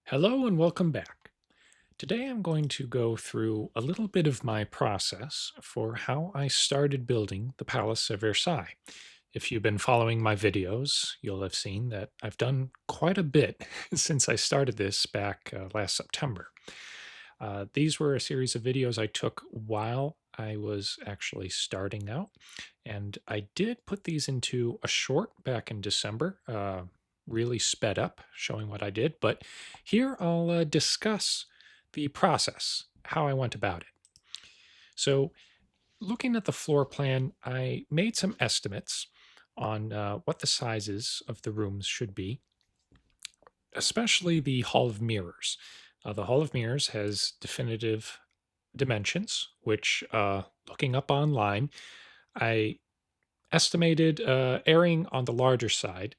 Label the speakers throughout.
Speaker 1: Hello and welcome back. Today I'm going to go through a little bit of my process for how I started building the Palace of Versailles. If you've been following my videos, you'll have seen that I've done quite a bit since I started this back last September. These were a series of videos I took while I was actually starting out, and I did put these into a short back in December, really sped up, showing what I did. But here I'll discuss the process, how I went about it. So, looking at the floor plan, I made some estimates on what the sizes of the rooms should be, especially the Hall of Mirrors. The Hall of Mirrors has definitive dimensions, which, looking up online, I estimated erring on the larger side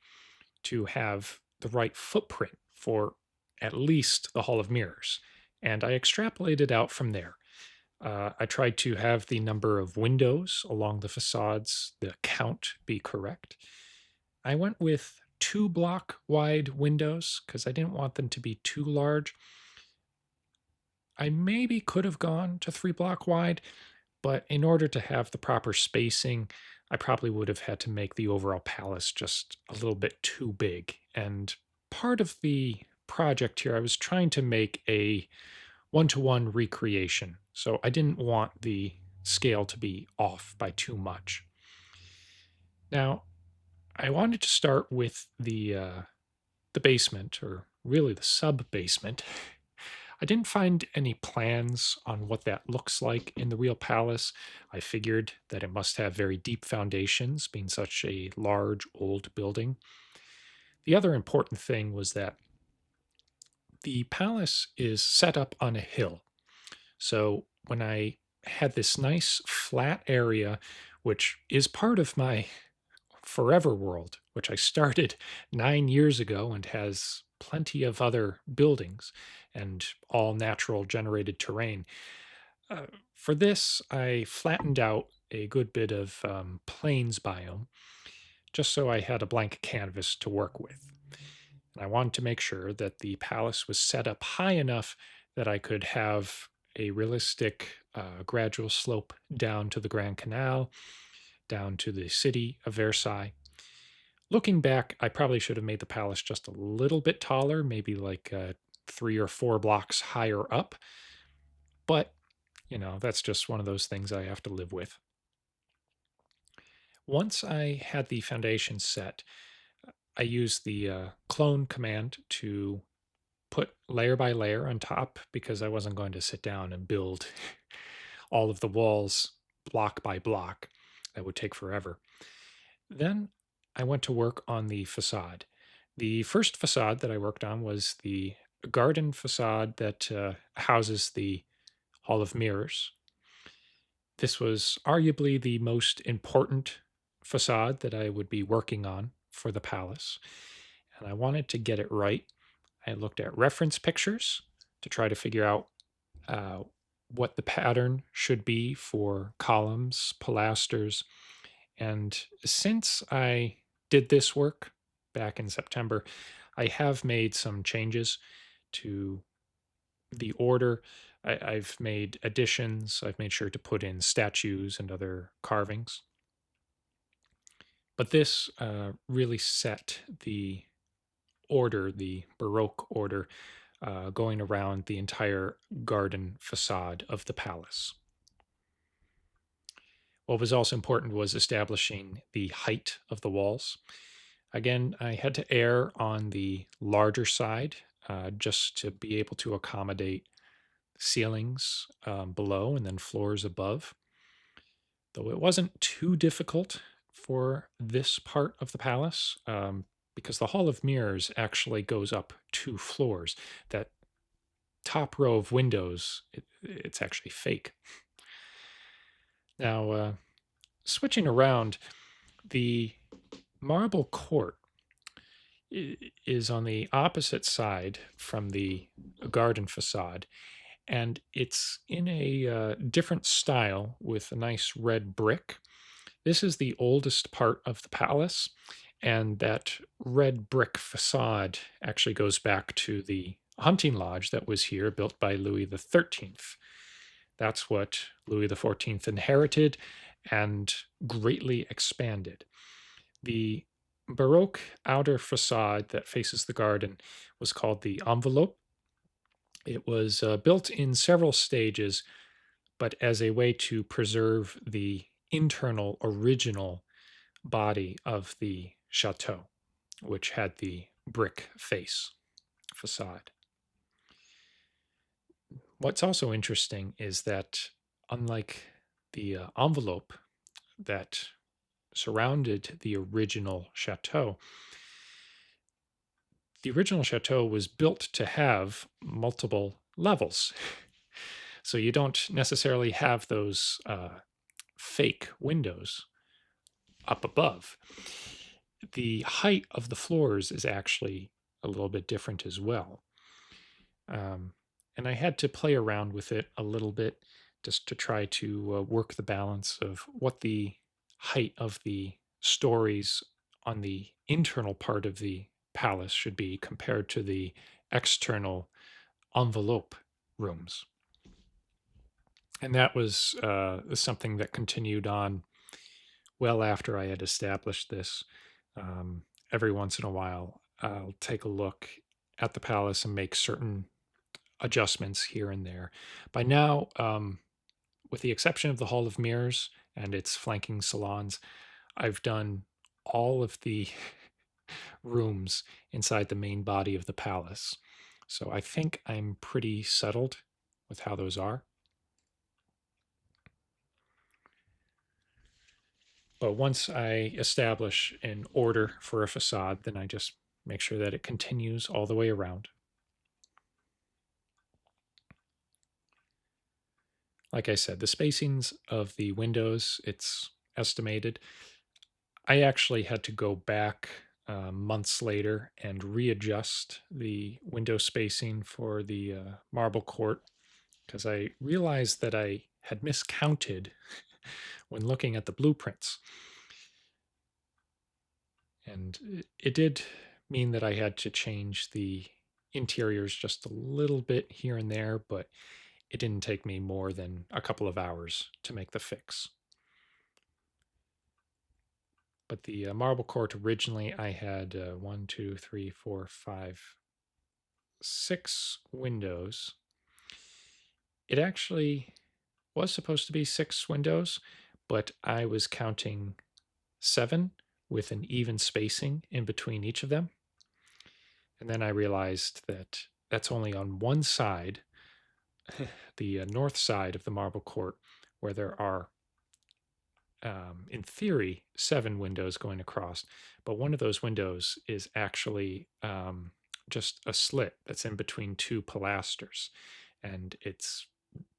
Speaker 1: to have the right footprint for at least the Hall of Mirrors. And I extrapolated out from there. I tried to have the number of windows along the facades, the count be correct. I went with 2 block wide windows because I didn't want them to be too large. I maybe could have gone to 3 block wide, but in order to have the proper spacing, I probably would have had to make the overall palace just a little bit too big. And part of the project here, I was trying to make a one-to-one recreation. So I didn't want the scale to be off by too much. Now, I wanted to start with the basement, or really the sub-basement. I didn't find any plans on what that looks like in the real palace. I figured that it must have very deep foundations, being such a large old building. The other important thing was that the palace is set up on a hill. So when I had this nice flat area, which is part of my forever world, which I started 9 years ago and has plenty of other buildings and all natural generated terrain. Uh, for this, I flattened out a good bit of plains biome just so I had a blank canvas to work with. And I wanted to make sure that the palace was set up high enough that I could have a realistic gradual slope down to the Grand Canal, down to the city of Versailles. Looking back, I probably should have made the palace just a little bit taller, maybe like 3 or 4 blocks higher up. But, that's just one of those things I have to live with. Once I had the foundation set, I used the clone command to put layer by layer on top because I wasn't going to sit down and build all of the walls block by block. That would take forever. Then I went to work on the facade. The first facade that I worked on was the garden facade that houses the Hall of Mirrors. This was arguably the most important facade that I would be working on for the palace, and I wanted to get it right. I looked at reference pictures to try to figure out uh, what the pattern should be for columns, pilasters, and since I did this work back in September, I have made some changes to the order. I've made additions. I've made sure to put in statues and other carvings. But this really set the order, the Baroque order, going around the entire garden facade of the palace. What was also important was establishing the height of the walls. Again, I had to err on the larger side just to be able to accommodate ceilings below and then floors above. Though it wasn't too difficult for this part of the palace because the Hall of Mirrors actually goes up 2 floors. That top row of windows, it's actually fake. Now, switching around, the marble court is on the opposite side from the garden facade, and it's in a different style with a nice red brick. This is the oldest part of the palace, and that red brick facade actually goes back to the hunting lodge that was here, built by Louis XIII. That's what Louis XIV inherited and greatly expanded. The Baroque outer facade that faces the garden was called the envelope. It was built in several stages, but as a way to preserve the internal original body of the chateau, which had the brick face facade. What's also interesting is that, unlike the envelope that surrounded the original chateau, the original chateau was built to have multiple levels. So you don't necessarily have those fake windows up above. The height of the floors is actually a little bit different as well. And I had to play around with it a little bit just to try to work the balance of what the height of the stories on the internal part of the palace should be compared to the external envelope rooms. And that was something that continued on well after I had established this. Every once in a while, I'll take a look at the palace and make certain adjustments here and there. By now, with the exception of the Hall of Mirrors and its flanking salons, I've done all of the rooms inside the main body of the palace. So I think I'm pretty settled with how those are. But once I establish an order for a facade, then I just make sure that it continues all the way around. Like I said, the spacings of the windows, it's estimated. I actually had to go back months later and readjust the window spacing for the marble court because I realized that I had miscounted when looking at the blueprints. And it did mean that I had to change the interiors just a little bit here and there, but it didn't take me more than a couple of hours to make the fix. But the marble court originally, I had 1, 2, 3, 4, 5, 6 windows. It actually was supposed to be 6 windows, but I was counting 7 with an even spacing in between each of them. And then I realized that that's only on one side, the north side of the marble court, where there are, in theory, 7 windows going across. But one of those windows is actually just a slit that's in between 2 pilasters. And it's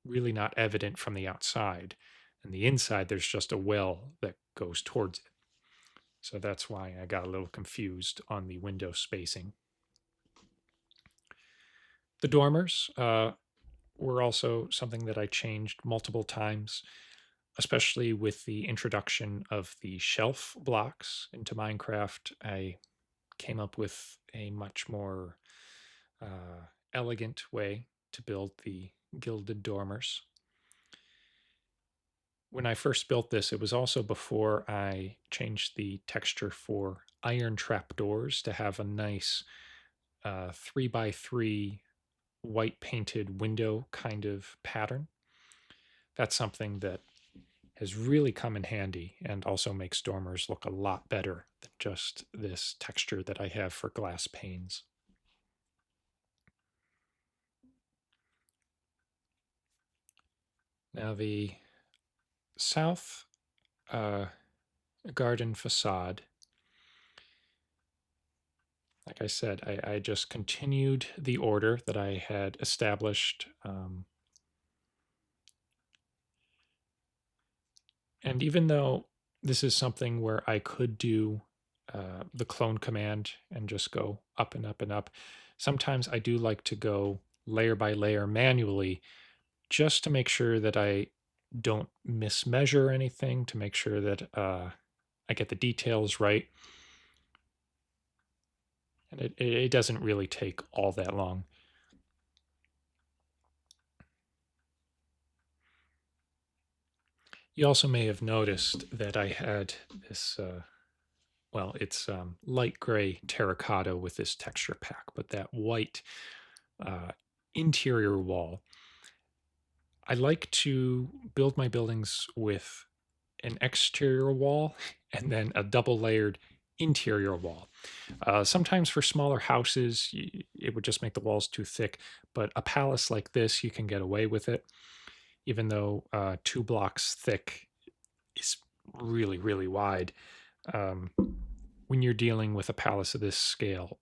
Speaker 1: really not evident from the outside. And the inside, there's just a well that goes towards it. So that's why I got a little confused on the window spacing. The dormers were also something that I changed multiple times, especially with the introduction of the shelf blocks into Minecraft. I came up with a much more elegant way to build the gilded dormers. When I first built this, it was also before I changed the texture for iron trapdoors to have a nice 3x3 white painted window kind of pattern. That's something that has really come in handy and also makes dormers look a lot better than just this texture that I have for glass panes. Now the south garden facade, like I said, I just continued the order that I had established. And even though this is something where I could do the clone command and just go up and up and up, sometimes I do like to go layer by layer manually just to make sure that I don't mismeasure anything, to make sure that I get the details right. And it doesn't really take all that long. You also may have noticed that I had this, well, it's light gray terracotta with this texture pack, but that white uh, interior wall. I like to build my buildings with an exterior wall and then a double layered interior wall. Sometimes for smaller houses, it would just make the walls too thick, but a palace like this, you can get away with it, even though 2 blocks thick is really, really wide. Um, when you're dealing with a palace of this scale,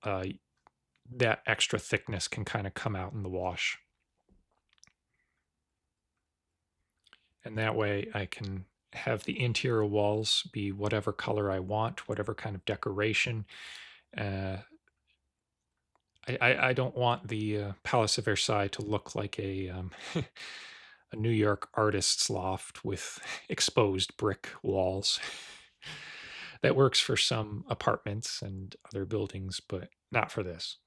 Speaker 1: that extra thickness can kind of come out in the wash. And that way I can have the interior walls be whatever color I want, whatever kind of decoration. Uh, I don't want the Palace of Versailles to look like a a New York artist's loft with exposed brick walls. That works for some apartments and other buildings, but not for this.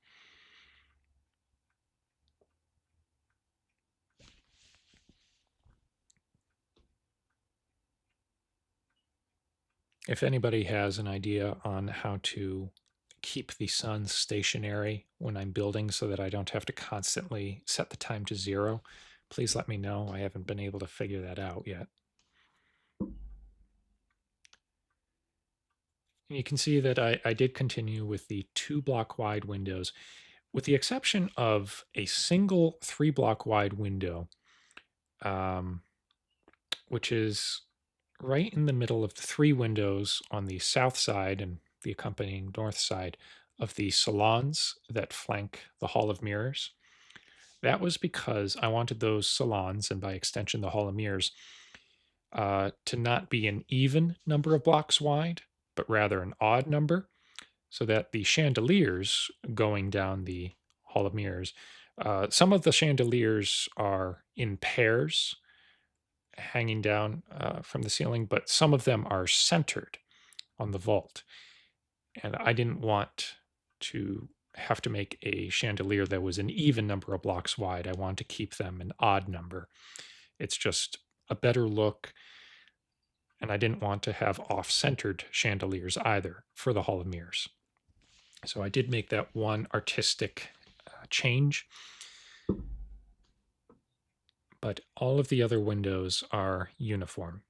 Speaker 1: If anybody has an idea on how to keep the sun stationary when I'm building so that I don't have to constantly set the time to 0, please let me know. I haven't been able to figure that out yet. And you can see that I did continue with the 2 block wide windows, with the exception of a single 3 block wide window, um, which is right in the middle of the 3 windows on the south side and the accompanying north side of the salons that flank the Hall of Mirrors. That was because I wanted those salons, and by extension, the Hall of Mirrors, to not be an even number of blocks wide, but rather an odd number, so that the chandeliers going down the Hall of Mirrors, some of the chandeliers are in pairs hanging down from the ceiling, but some of them are centered on the vault. And I didn't want to have to make a chandelier that was an even number of blocks wide. I wanted to keep them an odd number. It's just a better look. And I didn't want to have off centered chandeliers either for the Hall of Mirrors. So I did make that one artistic change. But all of the other windows are uniform.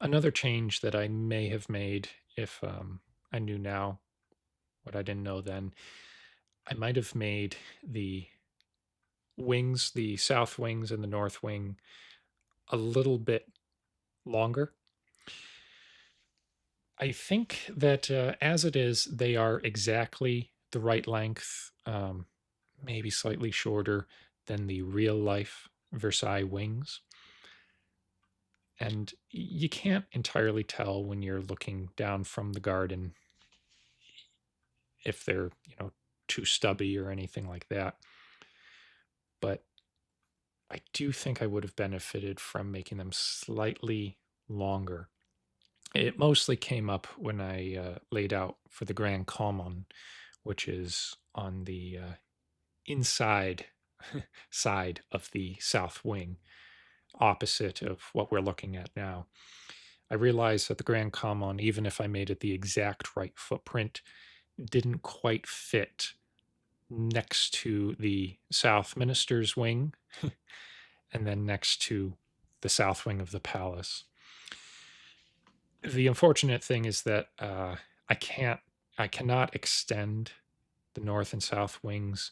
Speaker 1: Another change that I may have made if I knew now what I didn't know then, I might have made the wings, the south wings and the north wing, a little bit longer. I think that as it is, they are exactly the right length, maybe slightly shorter than the real life Versailles wings. And you can't entirely tell when you're looking down from the garden if they're, too stubby or anything like that. But I do think I would have benefited from making them slightly longer. It mostly came up when I laid out for the Grand Common, which is on the inside side of the south wing, opposite of what we're looking at now. I realized that the Grand Common, even if I made it the exact right footprint, didn't quite fit next to the South Minister's wing and then next to the south wing of the palace. The unfortunate thing is that I cannot extend the north and south wings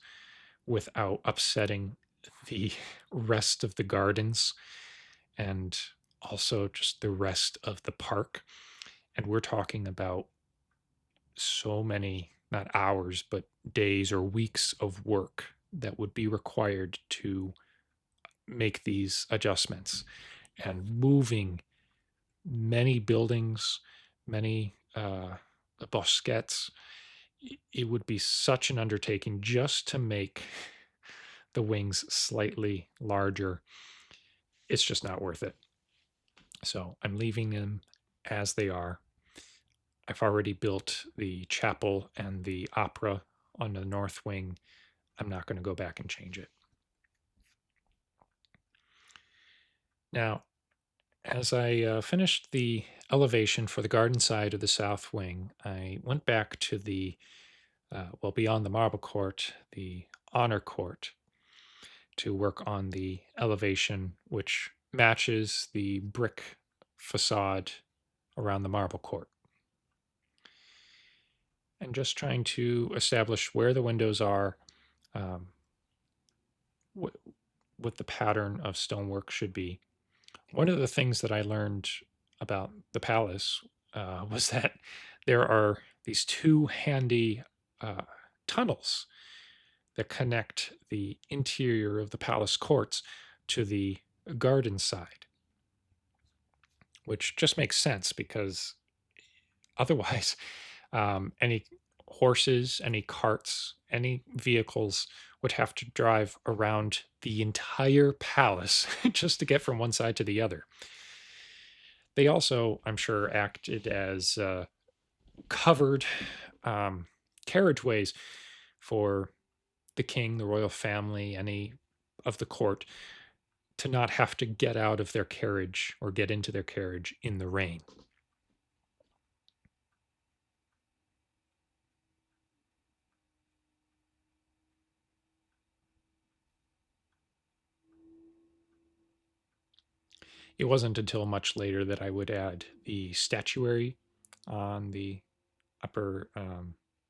Speaker 1: without upsetting the rest of the gardens and also just the rest of the park. And we're talking about so many, not hours, but days or weeks of work that would be required to make these adjustments, and moving many buildings, many bosquets. It would be such an undertaking just to make the wings slightly larger. It's just not worth it. So I'm leaving them as they are. I've already built the chapel and the opera on the north wing. I'm not going to go back and change it. Now, as I finished the elevation for the garden side of the south wing, I went back to beyond the marble court, the honor court, to work on the elevation, which matches the brick facade around the marble court. And just trying to establish where the windows are, um, what, what the pattern of stonework should be. One of the things that I learned about the palace was that there are these two handy uh, tunnels that connect the interior of the palace courts to the garden side, which just makes sense because otherwise, any horses, any carts, any vehicles would have to drive around the entire palace just to get from one side to the other. They also, I'm sure, acted as covered carriageways for the king, the royal family, any of the court to not have to get out of their carriage or get into their carriage in the rain. It wasn't until much later that I would add the statuary on the upper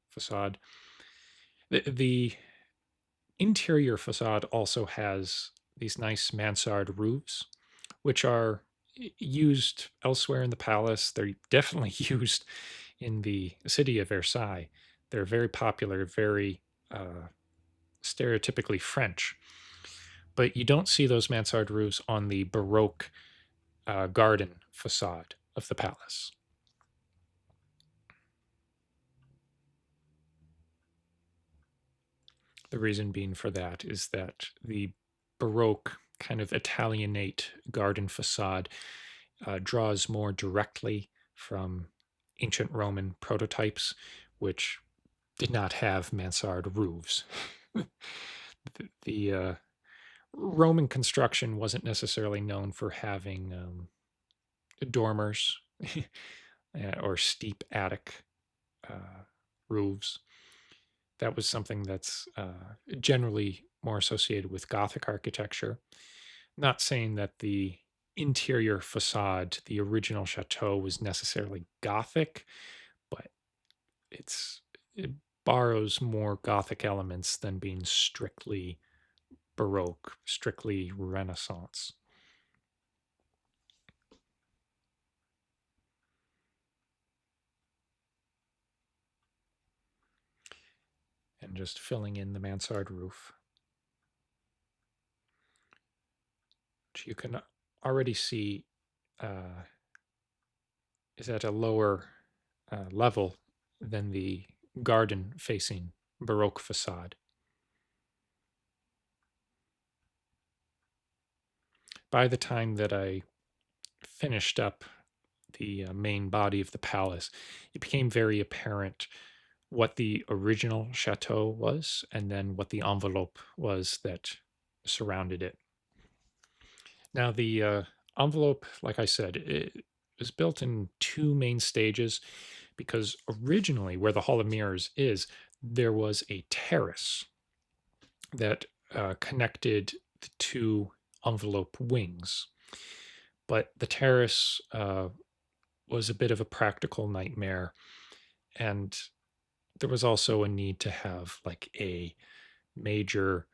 Speaker 1: facade. The interior facade also has these nice mansard roofs, which are used elsewhere in the palace. They're definitely used in the city of Versailles. They're very popular, very stereotypically French. But you don't see those mansard roofs on the Baroque garden facade of the palace. The reason being for that is that the Baroque kind of Italianate garden facade draws more directly from ancient Roman prototypes, which did not have mansard roofs. The Roman construction wasn't necessarily known for having dormers or steep attic roofs. That was something that's generally more associated with Gothic architecture. Not saying that the interior facade, the original chateau, was necessarily Gothic, but it borrows more Gothic elements than being strictly Baroque, strictly Renaissance. And just filling in the mansard roof, which you can already see is at a lower level than the garden facing Baroque facade. By the time that I finished up the main body of the palace, it became very apparent what the original chateau was and then what the envelope was that surrounded it. Now, the envelope, like I said, it was built in two main stages because originally, where the Hall of Mirrors is, there was a terrace that connected the two envelope wings. But the terrace was a bit of a practical nightmare. And there was also a need to have like a major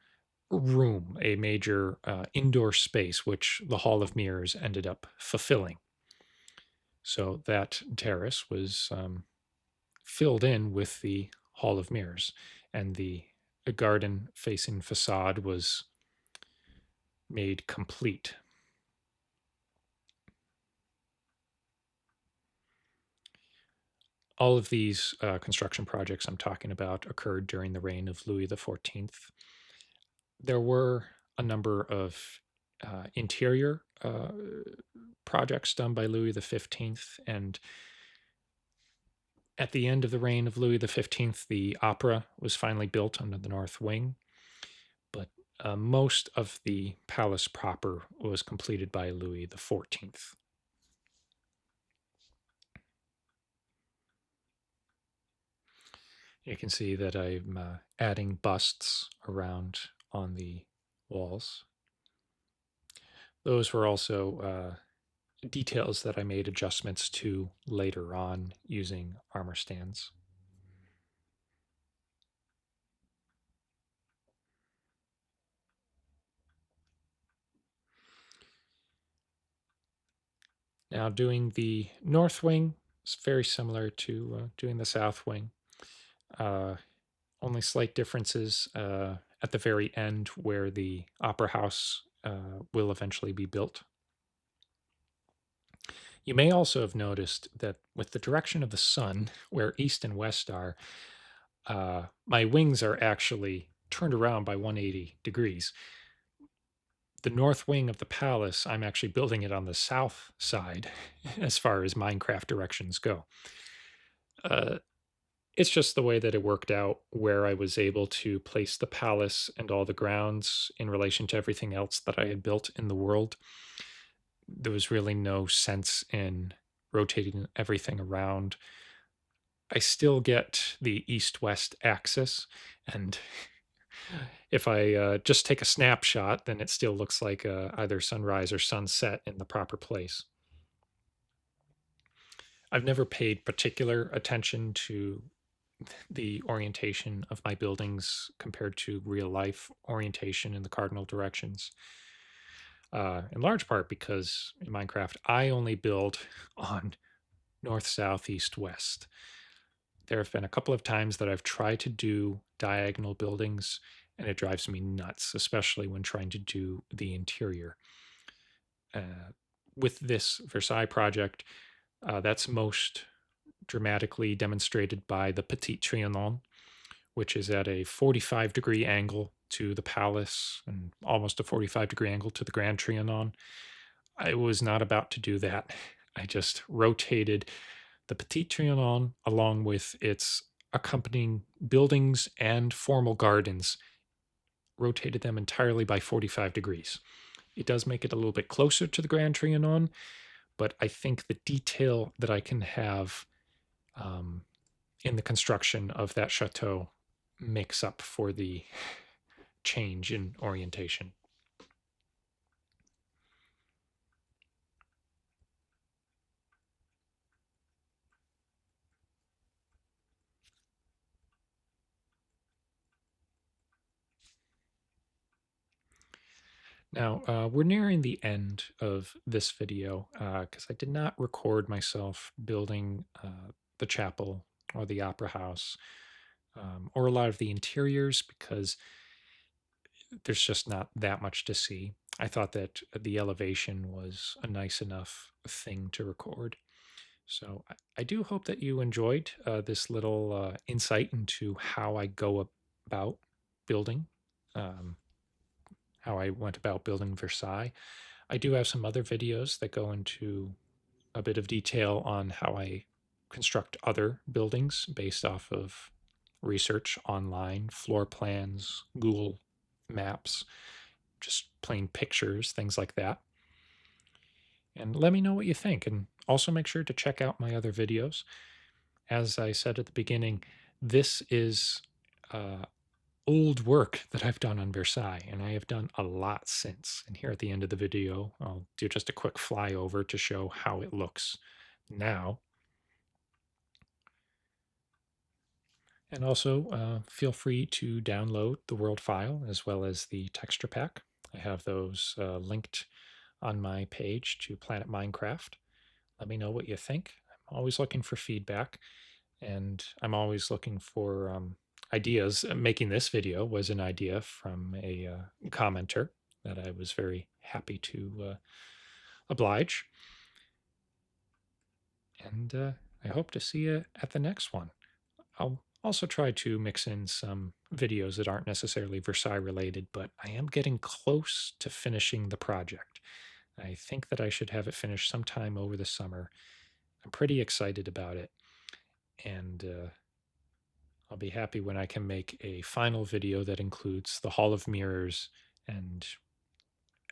Speaker 1: room, a major indoor space, which the Hall of Mirrors ended up fulfilling. So that terrace was filled in with the Hall of Mirrors, and the garden facing facade was made complete. All of these construction projects I'm talking about occurred during the reign of Louis XIV. There were a number of interior projects done by Louis XV, and at the end of the reign of Louis XV, the opera was finally built under the north wing. But Most of the palace proper was completed by Louis XIV. You can see that I'm adding busts around on the walls. Those were also details that I made adjustments to later on using armor stands. Now doing the north wing is very similar to doing the south wing. Uh, Only slight differences at the very end where the opera house will eventually be built. You may also have noticed that with the direction of the sun, where east and west are, my wings are actually turned around by 180 degrees. The north wing of the palace, I'm actually building it on the south side as far as Minecraft directions go. Uh, it's just the way that it worked out, where I was able to place the palace and all the grounds in relation to everything else that I had built in the world. There was really no sense in rotating everything around. I still get the east west axis, and if I just take a snapshot, then it still looks like either sunrise or sunset in the proper place. I've never paid particular attention to the orientation of my buildings compared to real life orientation in the cardinal directions. In large part because in Minecraft, I only build on north, south, east, west. There have been a couple of times that I've tried to do diagonal buildings, and it drives me nuts, especially when trying to do the interior. Uh, with this Versailles project, that's most dramatically demonstrated by the Petit Trianon, which is at a 45-degree angle to the palace and almost a 45-degree angle to the Grand Trianon. I was not about to do that. I just rotated the Petit Trianon along with its accompanying buildings and formal gardens, rotated them entirely by 45 degrees. It does make it a little bit closer to the Grand Trianon, but I think the detail that I can have um, in the construction of that chateau makes up for the change in orientation. Now, we're nearing the end of this video because I did not record myself building the chapel or the opera house or a lot of the interiors because there's just not that much to see. I thought that the elevation was a nice enough thing to record. So I do hope that you enjoyed this little insight into how I go about building, um, how I went about building Versailles. I do have some other videos that go into a bit of detail on how I construct other buildings based off of research online, floor plans, Google Maps, just plain pictures, things like that. And let me know what you think. And also make sure to check out my other videos. As I said at the beginning, this is uh, old work that I've done on Versailles, and I have done a lot since. And here at the end of the video, I'll do just a quick flyover to show how it looks now. And also, feel free to download the world file as well as the texture pack. I have those linked on my page to Planet Minecraft. Let me know what you think. I'm always looking for feedback, and I'm always looking for ideas. Making this video was an idea from a commenter that I was very happy to oblige. And I hope to see you at the next one. I'll also try to mix in some videos that aren't necessarily Versailles related, but I am getting close to finishing the project. I think that I should have it finished sometime over the summer. I'm pretty excited about it, and I'll be happy when I can make a final video that includes the Hall of Mirrors and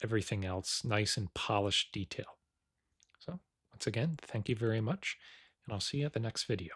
Speaker 1: everything else nice and polished detail. So once again, thank you very much, and I'll see you at the next video.